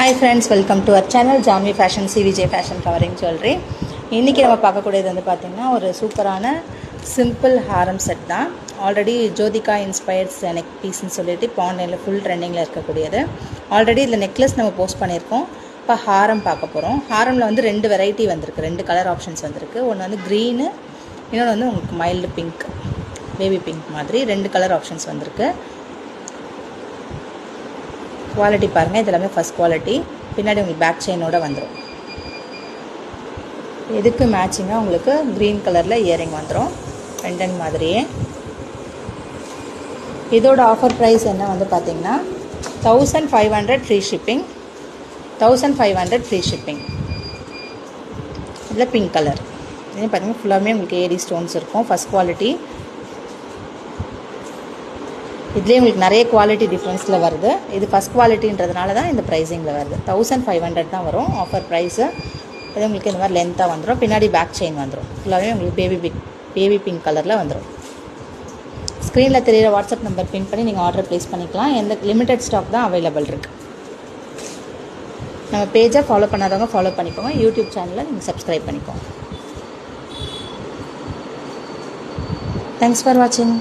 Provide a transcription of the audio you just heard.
Hi friends, welcome to our channel Janvi Fashion CVJ Fashion Covering Jewelry. இன்னைக்கு நம்ம பார்க்கக்கூடியது வந்து பாத்தீங்கன்னா ஒரு சூப்பரான சிம்பிள் ஹாரம் செட் தான். Already Jyothika inspires neck piece னு சொல்லிட்டு ஆன்லைன்ல ஃபுல் ட்ரெண்டிங்ல இருக்கக்கூடியது. ஆல்ரெடி இந்த நெக்லஸ் நம்ம போஸ்ட் பண்ணியிருக்கோம். இப்போ ஹாரம் பார்க்க போறோம். ஹாரம்ல வந்து ரெண்டு வெரைட்டி வந்திருக்கு. ரெண்டு கலர் ஆப்ஷன்ஸ் வந்திருக்கு. ஒன்னு வந்து green, இன்னொன்னு வந்து உங்களுக்கு மைல்ட் பிங்க், பேபி பிங்க் மாதிரி ரெண்டு கலர் ஆப்ஷன்ஸ் வந்திருக்கு. குவாலிட்டி பாருங்க, இது எல்லாமே ஃபர்ஸ்ட் குவாலிட்டி. பின்னாடி உங்களுக்கு பேக் செயினோட வந்துரும். இதுக்கு மேட்சிங்கா உங்களுக்கு green கலர்ல இயரிங் வந்துரும். பெண்டன்ட் மாதிரியே. இதோட ஆஃபர் பிரைஸ் என்ன வந்து பாத்தீங்கன்னா 1500 ஃப்ரீ ஷிப்பிங். 1500 free shipping. இதுல பிங்க் கலர். இது பாத்தீங்கன்னா ஃபுல்லாமே உங்களுக்கு ஏடி ஸ்டோன்ஸ் இருக்கும். First quality. இதுலயே உங்களுக்கு நிறைய குவாலிட்டி டிஃபரன்ஸ்ல வருது. இது ஃபர்ஸ்ட் குவாலிட்டின்றதுனால தான் இந்த பிரைசிங்ல வருது. 1500 தான் வரும் ஆஃபர் பிரைஸ். இது உங்களுக்கு இந்த மாதிரி லென்த்தா வந்துரும். பின்னாடி பேக் செயின் வந்துரும். ஃபுல்லாவே உங்களுக்கு பேபி பிங்க் கலர்ல வந்துரும். ஸ்கிரீன்ல தெரியுற வாட்ஸ்அப் நம்பர் பின் பண்ணி நீங்க ஆர்டர் பிளேஸ் பண்ணிக்கலாம். எந்த லிமிடெட் ஸ்டாக் தான் அவைலபிள் இருக்கு. நம்ம பேஜை ஃபாலோ பண்ணாதவங்க ஃபாலோ பண்ணிக்கோங்க. யூடியூப் சேனலை நீங்க சப்ஸ்கிரைப் பண்ணிக்கோங்க. Thanks for watching.